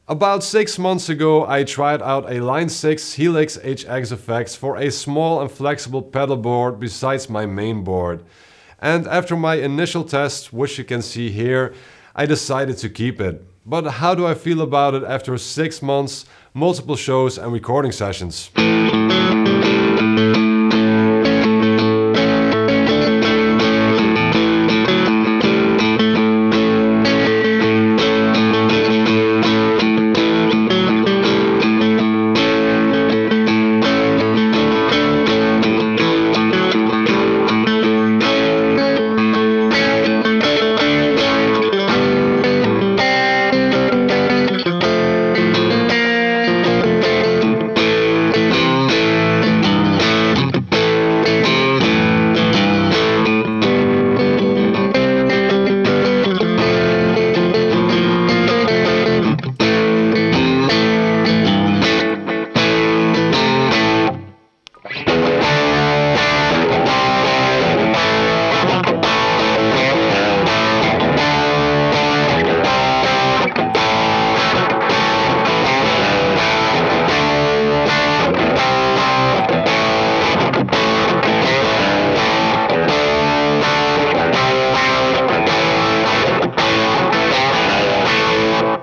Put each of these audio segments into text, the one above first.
About 6 months ago I tried out a Line 6 Helix HX effects for a small and flexible pedal board besides my main board. And after my initial test, which you can see here, I decided to keep it. But how do I feel about it after 6 months, multiple shows and recording sessions?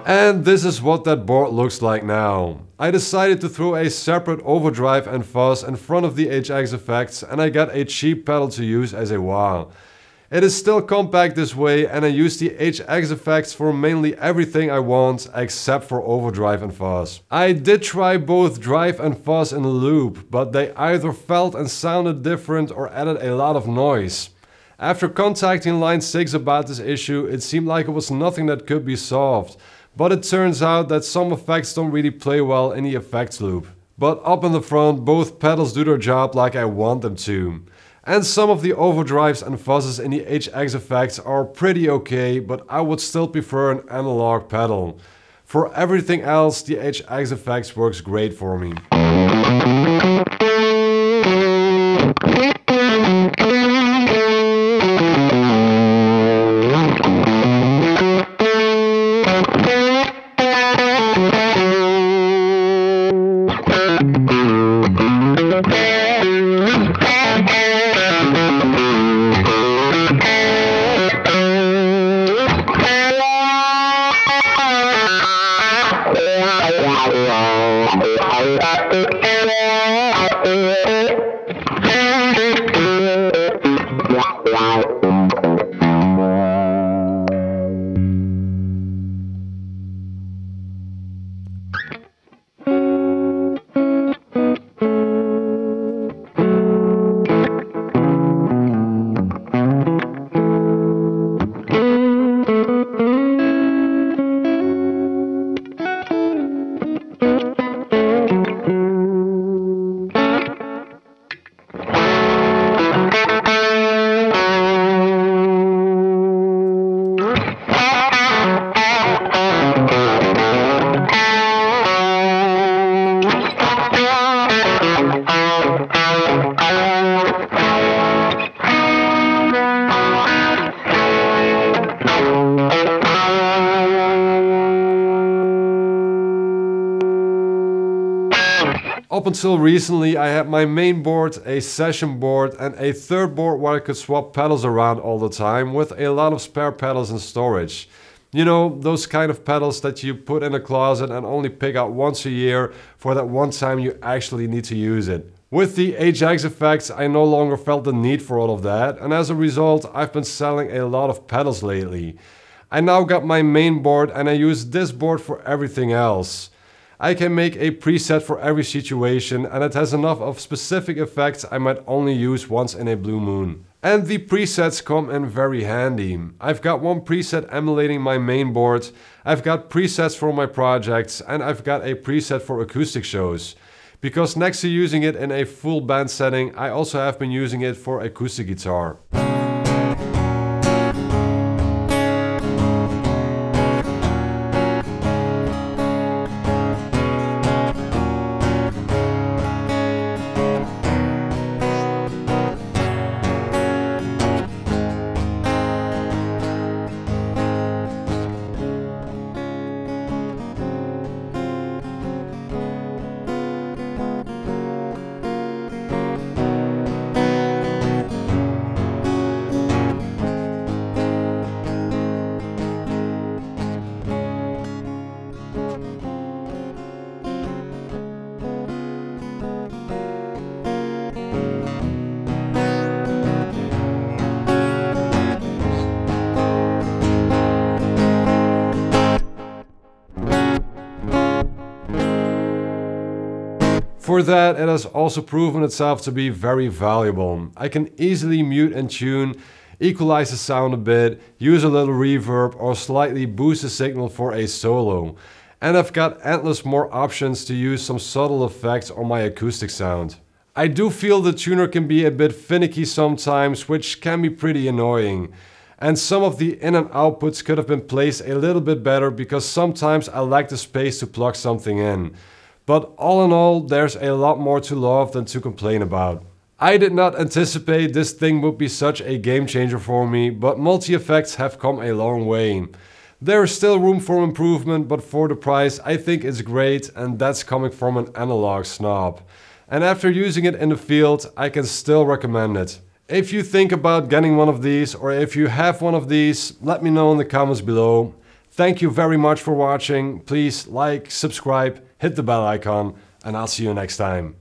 And this is what that board looks like now. I decided to throw a separate overdrive and fuzz in front of the HX effects, and I got a cheap pedal to use as a wah. It is still compact this way, and I use the HX effects for mainly everything I want except for overdrive and fuzz. I did try both drive and fuzz in a loop, but they either felt and sounded different or added a lot of noise. After contacting Line 6 about this issue, it seemed like it was nothing that could be solved. But it turns out that some effects don't really play well in the effects loop. But up in the front, both pedals do their job like I want them to. And some of the overdrives and fuzzes in the HX effects are pretty okay, but I would still prefer an analog pedal. For everything else, the HX effects works great for me. Up until recently I had my main board, a session board and a third board where I could swap pedals around all the time with a lot of spare pedals in storage. You know, those kind of pedals that you put in a closet and only pick out once a year for that one time you actually need to use it. With the HX effects I no longer felt the need for all of that, and as a result I've been selling a lot of pedals lately. I now got my main board and I use this board for everything else. I can make a preset for every situation and it has enough of specific effects I might only use once in a blue moon. And the presets come in very handy. I've got one preset emulating my main board, I've got presets for my projects, and I've got a preset for acoustic shows. Because next to using it in a full band setting, I also have been using it for acoustic guitar. For that, it has also proven itself to be very valuable. I can easily mute and tune, equalize the sound a bit, use a little reverb or slightly boost the signal for a solo. And I've got endless more options to use some subtle effects on my acoustic sound. I do feel the tuner can be a bit finicky sometimes, which can be pretty annoying. And some of the in and outputs could have been placed a little bit better because sometimes I lack the space to plug something in. But all in all, there's a lot more to love than to complain about. I did not anticipate this thing would be such a game changer for me, but multi-effects have come a long way. There is still room for improvement, but for the price I think it's great, and that's coming from an analog snob. And after using it in the field, I can still recommend it. If you think about getting one of these, or if you have one of these, let me know in the comments below. Thank you very much for watching. Please like, subscribe, hit the bell icon, and I'll see you next time.